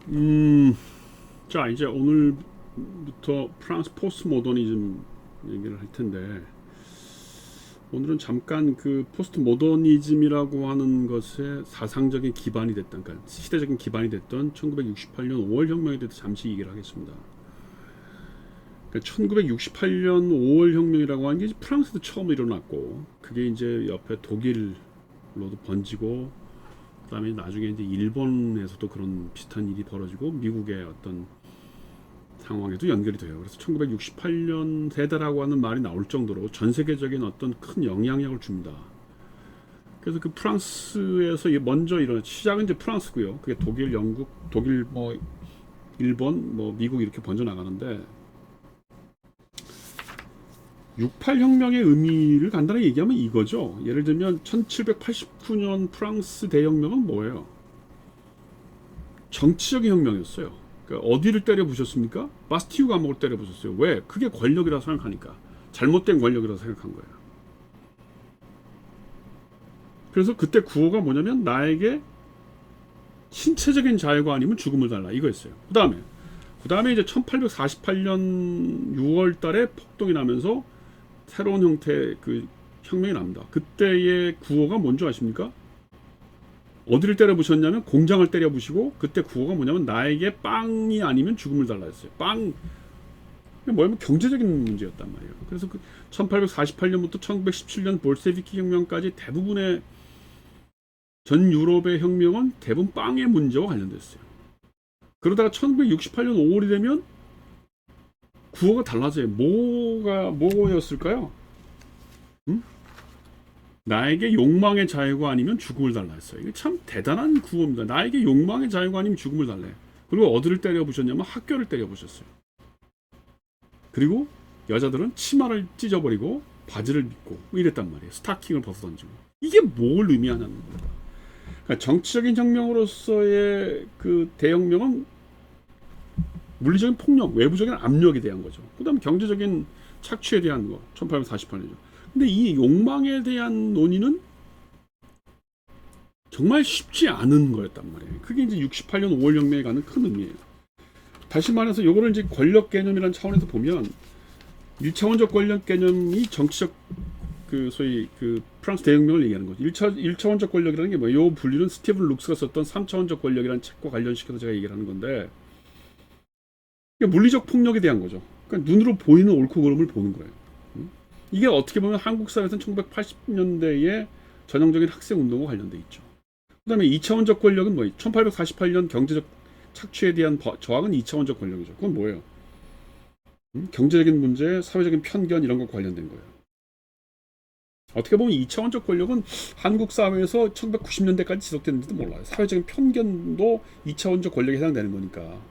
음, 자, 이제 오늘부터 프랑스 포스트 모더니즘 얘기를 할 텐데, 오늘은 잠깐 그 포스트 모더니즘이라고 하는 것의 사상적인 기반이 됐던, 그러니까 시대적인 기반이 됐던 1968년 5월 혁명에 대해서 잠시 얘기를 하겠습니다. 그러니까 1968년 5월 혁명이라고 하는 게 프랑스도 처음 일어났고, 그게 이제 옆에 독일로도 번지고, 그다음에 나중에 이제 일본에서도 그런 비슷한 일이 벌어지고 미국의 어떤 상황에도 연결이 돼요. 그래서 1968년 세대라고 하는 말이 나올 정도로 전 세계적인 어떤 큰 영향력을 줍니다. 그래서 그 프랑스에서 먼저 이런 시작은 이제 프랑스고요. 그게 독일, 영국, 독일 뭐 일본, 뭐 미국 이렇게 번져 나가는데 68 혁명의 의미를 간단하게 얘기하면 이거죠. 예를 들면 1789년 프랑스 대혁명은 뭐예요? 정치적인 혁명이었어요. 그러니까 어디를 때려 부셨습니까? 바스티유 감옥을 때려 부셨어요. 왜? 그게 권력이라고 생각하니까. 잘못된 권력이라고 생각한 거예요. 그래서 그때 구호가 뭐냐면 나에게 신체적인 자유가 아니면 죽음을 달라 이거였어요. 그다음에 이제 1848년 6월 달에 폭동이 나면서 새로운 형태의 그 혁명이 납니다. 그때의 구호가 뭔지 아십니까? 어디를 때려 부셨냐면 공장을 때려 부시고 그때 구호가 뭐냐면 나에게 빵이 아니면 죽음을 달라 했어요. 빵 뭐냐면 경제적인 문제였단 말이에요. 그래서 그 1848년부터 1917년 볼세비키 혁명까지 대부분의 전 유럽의 혁명은 대부분 빵의 문제와 관련됐어요. 그러다가 1968년 5월이 되면 구호가 달라져요. 뭐였을까요? 음? 나에게 욕망의 자유가 아니면 죽음을 달라 했어요. 이게 참 대단한 구호입니다. 나에게 욕망의 자유가 아니면 죽음을 달래. 그리고 어디를 때려 부셨냐면 학교를 때려 부셨어요. 그리고 여자들은 치마를 찢어버리고 바지를 입고 이랬단 말이에요. 스타킹을 벗어던지고. 이게 뭘 의미하냐는 거예요. 그러니까 정치적인 혁명으로서의 그 대혁명은 물리적인 폭력, 외부적인 압력에 대한 거죠. 그 다음에 경제적인 착취에 대한 거, 1848년이죠. 근데 이 욕망에 대한 논의는 정말 쉽지 않은 거였단 말이에요. 그게 이제 68년 5월 혁명에 가는 큰 의미예요. 다시 말해서 요거를 이제 권력 개념이라는 차원에서 보면 1차원적 권력 개념이 정치적 그 소위 그 프랑스 대혁명을 얘기하는 거죠. 1차원적 권력이라는 게 뭐예요? 요 분류는 스티븐 룩스가 썼던 3차원적 권력이라는 책과 관련시켜서 제가 얘기를 하는 건데 물리적 폭력에 대한 거죠. 그러니까 눈으로 보이는 옳고 그름을 보는 거예요. 이게 어떻게 보면 한국 사회에서는 1980년대의 전형적인 학생 운동과 관련돼 있죠. 그다음에 2차원적 권력은 뭐예요? 1848년 경제적 착취에 대한 저항은 2차원적 권력이죠. 그건 뭐예요? 경제적인 문제, 사회적인 편견 이런 것 관련된 거예요. 어떻게 보면 2차원적 권력은 한국 사회에서 1990년대까지 지속됐는지도 몰라요. 사회적인 편견도 2차원적 권력에 해당되는 거니까.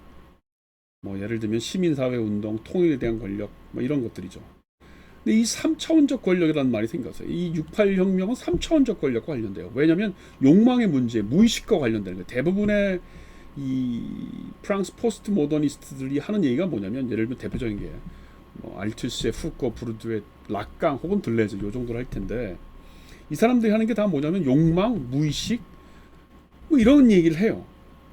뭐 예를 들면 시민사회 운동, 통일에 대한 권력, 뭐 이런 것들이죠. 근데 이 3차원적 권력이라는 말이 생겼어요. 이 68 혁명은 3차원적 권력과 관련돼요. 왜냐하면 욕망의 문제, 무의식과 관련되는 거예요. 대부분의 이 프랑스 포스트 모더니스트들이 하는 얘기가 뭐냐면 예를 들면 대표적인 게 뭐 알투스의 푸코, 부르드의 락강 혹은 들레즈 요 정도로 할 텐데 이 사람들이 하는 게 다 뭐냐면 욕망, 무의식 뭐 이런 얘기를 해요.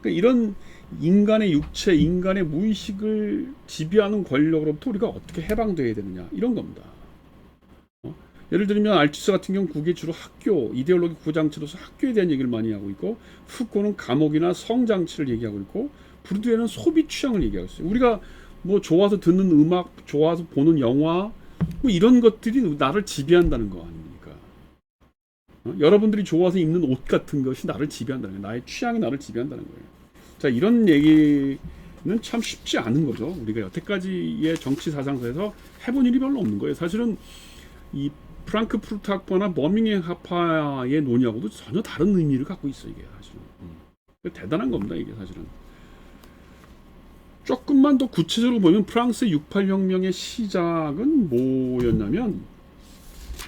그러니까 이런 인간의 육체, 인간의 무의식을 지배하는 권력으로부터 우리가 어떻게 해방돼야 되느냐 이런 겁니다. 예를 들면 알투스 같은 경우 그게 주로 학교, 이데올로기 구장치로서 학교에 대한 얘기를 많이 하고 있고 푸코는 감옥이나 성장치를 얘기하고 있고 부르드에는 소비 취향을 얘기하고 있어요. 우리가 뭐 좋아서 듣는 음악, 좋아서 보는 영화 뭐 이런 것들이 나를 지배한다는 거 아닙니까? 여러분들이 좋아서 입는 옷 같은 것이 나를 지배한다는 거예요. 나의 취향이 나를 지배한다는 거예요. 자, 이런 얘기는 참 쉽지 않은 거죠. 우리가 여태까지의 정치 사상사에서 해본 일이 별로 없는 거예요. 사실은 이 프랑크푸르트 학파나 버밍엄 학파의 논의하고도 전혀 다른 의미를 갖고 있어 이게 사실은. 대단한 겁니다 이게 사실은. 조금만 더 구체적으로 보면 프랑스 68 혁명의 시작은 뭐였냐면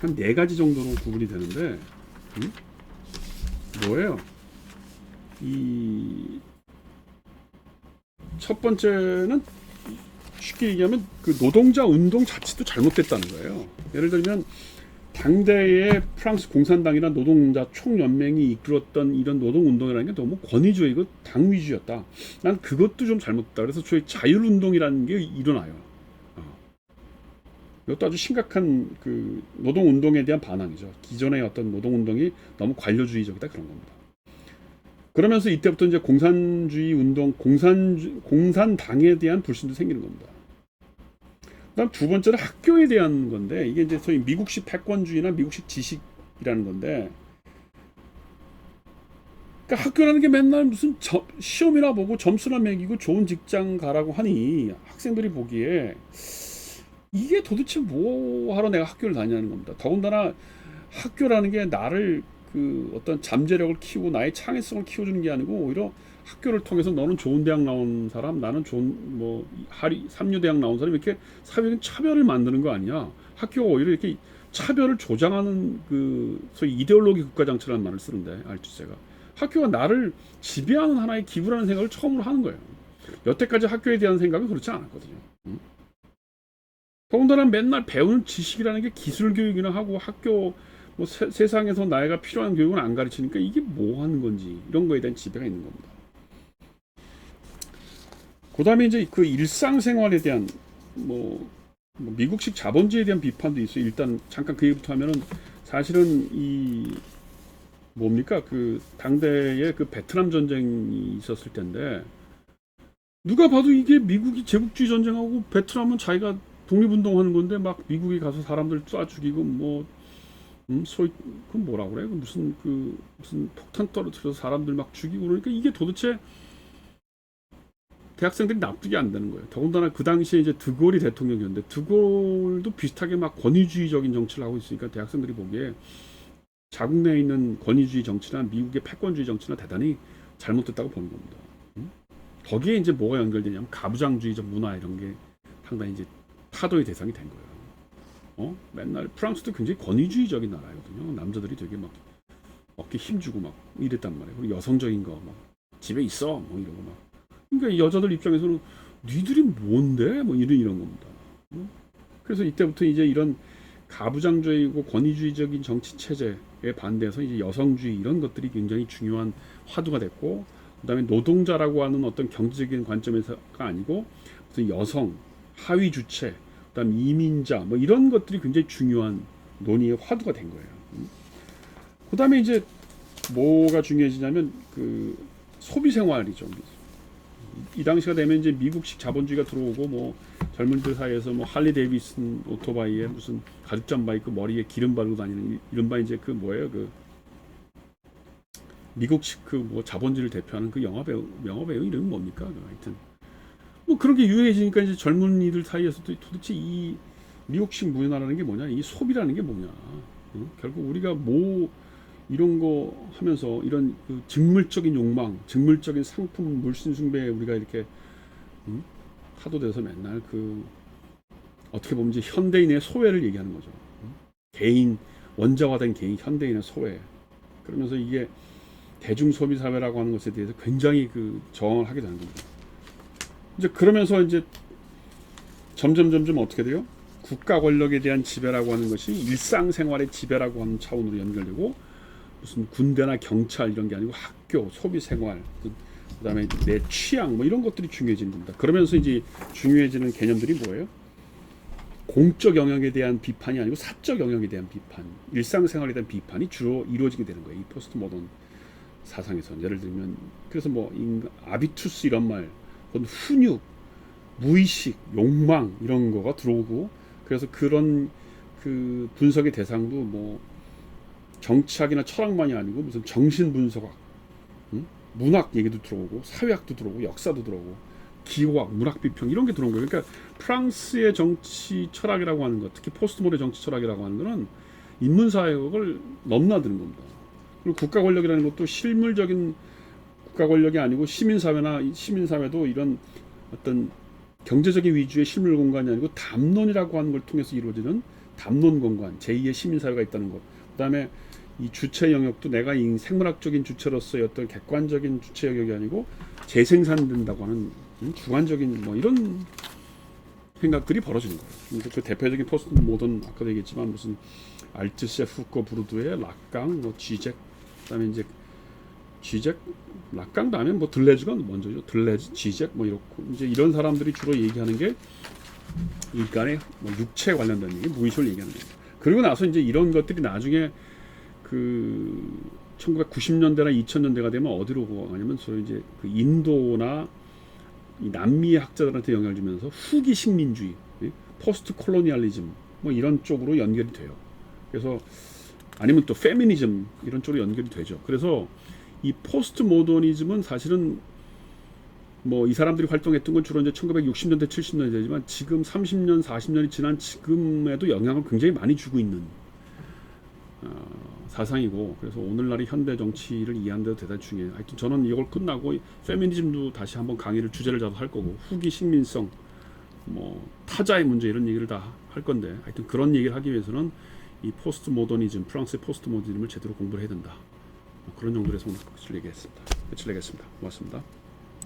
한 네 가지 정도로 구분이 되는데 뭐예요? 이 첫 번째는 쉽게 얘기하면 그 노동자 운동 자체도 잘못됐다는 거예요. 예를 들면 당대의 프랑스 공산당이나 노동자 총연맹이 이끌었던 이런 노동운동이라는 게 너무 권위주의고 당위주의였다. 난 그것도 좀 잘못됐다. 그래서 저희 자율운동이라는 게 일어나요. 이것도 아주 심각한 그 노동운동에 대한 반항이죠. 기존의 어떤 노동운동이 너무 관료주의적이다 그런 겁니다. 그러면서 이때부터 이제 공산주의 운동, 공산당에 대한 불신도 생기는 겁니다. 그다음 두 번째는 학교에 대한 건데, 이게 이제 소위 미국식 패권주의나 미국식 지식이라는 건데, 그러니까 학교라는 게 맨날 무슨 시험이나 보고 점수나 매기고 좋은 직장 가라고 하니 학생들이 보기에 이게 도대체 뭐 하러 내가 학교를 다니냐는 겁니다. 더군다나 학교라는 게 나를 그 어떤 잠재력을 키우고 나의 창의성을 키워주는 게 아니고, 오히려 학교를 통해서 너는 좋은 대학 나온 사람, 나는 좋은 뭐 삼류 대학 나온 사람, 이렇게 사회적인 차별을 만드는 거 아니냐. 학교가 오히려 이렇게 차별을 조장하는 그 소위 이데올로기 국가장치라는 말을 쓰는데, 알투세가 학교가 나를 지배하는 하나의 기부라는 생각을 처음으로 하는 거예요. 여태까지 학교에 대한 생각은 그렇지 않았거든요. 더군다나 맨날 배우는 지식이라는 게 기술 교육이나 하고, 학교 뭐 세상에서 나이가 필요한 교육은 안 가르치니까 이게 뭐 하는 건지, 이런 거에 대한 지배가 있는 겁니다. 그 다음에 이제 그 일상생활에 대한 뭐 미국식 자본주의에 대한 비판도 있어요. 일단 잠깐 그 얘기부터 하면은, 사실은 이 뭡니까 그 당대에 그 베트남 전쟁이 있었을 텐데, 누가 봐도 이게 미국이 제국주의 전쟁하고 베트남은 자기가 독립운동하는 건데, 막 미국이 가서 사람들 쏴 죽이고 뭐 소위 그 뭐라 그래, 무슨 폭탄 떨어뜨려서 사람들 막 죽이고 그러니까 이게 도대체 대학생들이 납득이 안 되는 거예요. 더군다나 그 당시에 이제 드골이 대통령이었는데, 드골도 비슷하게 막 권위주의적인 정치를 하고 있으니까 대학생들이 보기에 자국 내에 있는 권위주의 정치나 미국의 패권주의 정치나 대단히 잘못됐다고 보는 겁니다. 거기에 이제 뭐가 연결되냐면 가부장주의적 문화 이런 게 상당히 이제 파도의 대상이 된 거예요. 맨날 프랑스도 굉장히 권위주의적인 나라거든요. 남자들이 되게 막 어깨 힘주고 막 이랬단 말이에요. 그리고 여성적인 거 막 집에 있어 뭐 이러고 막. 그러니까 여자들 입장에서는 니들이 뭔데 뭐 이런 겁니다. 그래서 이때부터 이제 이런 가부장주의고 권위주의적인 정치 체제에 반대해서 이제 여성주의 이런 것들이 굉장히 중요한 화두가 됐고, 그다음에 노동자라고 하는 어떤 경제적인 관점에서가 아니고 무슨 여성, 하위 주체, 그다음 이민자 뭐 이런 것들이 굉장히 중요한 논의의 화두가 된 거예요. 그다음에 이제 뭐가 중요해지냐면 그 소비 생활이죠. 이 당시가 되면 이제 미국식 자본주의가 들어오고, 뭐 젊은이들 사이에서 뭐 할리 데이비슨 오토바이에 무슨 가죽 잠바 입고 머리에 기름 바르고 다니는 이른바 이제 그 뭐예요, 그 미국식 그 뭐 자본주의를 대표하는 그 영화 배우 이름은 뭡니까? 하여튼 뭐 그런 게 유해지니까 이제 젊은이들 사이에서도 도대체 이 미국식 문화라는 게 뭐냐, 이 소비라는 게 뭐냐. 결국 우리가 뭐 이런 거 하면서 이런 그 직물적인 욕망, 직물적인 상품, 물씬 숭배에 우리가 이렇게 타도돼서 맨날 그 어떻게 보면 이제 현대인의 소외를 얘기하는 거죠. 개인 원자화된 개인 현대인의 소외. 그러면서 이게 대중 소비 사회라고 하는 것에 대해서 굉장히 그 저항을 하게 되는 겁니다. 이제 그러면서 이제 점점 어떻게 돼요? 국가 권력에 대한 지배라고 하는 것이 일상생활의 지배라고 하는 차원으로 연결되고, 무슨 군대나 경찰 이런 게 아니고 학교, 소비생활, 그다음에 내 취향 뭐 이런 것들이 중요해지는 겁니다. 그러면서 이제 중요해지는 개념들이 뭐예요? 공적 영역에 대한 비판이 아니고 사적 영역에 대한 비판, 일상생활에 대한 비판이 주로 이루어지게 되는 거예요. 이 포스트 모던 사상에서. 예를 들면 그래서 뭐 아비투스 이런 말, 훈육, 무의식, 욕망 이런 거가 들어오고, 그래서 그런 그 분석의 대상도 뭐 정치학이나 철학만이 아니고 무슨 정신분석학, 문학 얘기도 들어오고, 사회학도 들어오고, 역사도 들어오고, 기호학, 문학비평 이런 게 들어온 거예요. 그러니까 프랑스의 정치 철학이라고 하는 것, 특히 포스트모던 정치 철학이라고 하는 것은 인문사회학을 넘나드는 겁니다. 그리고 국가 권력이라는 것도 실물적인 국가 권력이 아니고 시민사회도 이런 어떤 경제적인 위주의 실물 공간이 아니고 담론이라고 하는 걸 통해서 이루어지는 담론 공간, 제2의 시민사회가 있다는 것. 그 다음에 이 주체 영역도 내가 이 생물학적인 주체로서의 어떤 객관적인 주체 영역이 아니고 재생산된다고 하는 주관적인 뭐 이런 생각들이 벌어지는 거예요. 근데 그 대표적인 포스트 모던 아까도 얘기했지만 무슨 알트셰 후커 부르드의 락강, 뭐 지젝, 그다음에 이제 지젝, 락강 다음에 뭐 들레즈가 먼저죠. 들레즈, 지젝 뭐 이렇고 이제 이런 사람들이 주로 얘기하는 게 인간의 뭐 육체 관련된 얘기, 무의식을 얘기하는 거예요. 그리고 나서 이제 이런 것들이 나중에 그 1990년대나 2000년대가 되면 어디로 가냐면 소위 이제 그 인도나 이 남미의 학자들한테 영향을 주면서 후기 식민주의, 포스트 콜로니얼리즘 뭐 이런 쪽으로 연결이 돼요. 그래서 아니면 또 페미니즘 이런 쪽으로 연결이 되죠. 그래서 이 포스트 모더니즘은 사실은 뭐 이 사람들이 활동했던 건 주로 이제 1960년대, 70년대지만 지금 30년, 40년이 지난 지금에도 영향을 굉장히 많이 주고 있는 사상이고, 그래서 오늘날의 현대 정치를 이해하는 데도 대단히 중요해요. 하여튼 저는 이걸 끝나고 페미니즘도 다시 한번 강의를 주제를 잡아 할 거고, 후기 식민성, 뭐 타자의 문제 이런 얘기를 다 할 건데, 하여튼 그런 얘기를 하기 위해서는 이 포스트 모더니즘, 프랑스의 포스트 모더니즘을 제대로 공부를 해야 된다. 그런 정도에서 오늘 끝을 내겠습니다. 고맙습니다.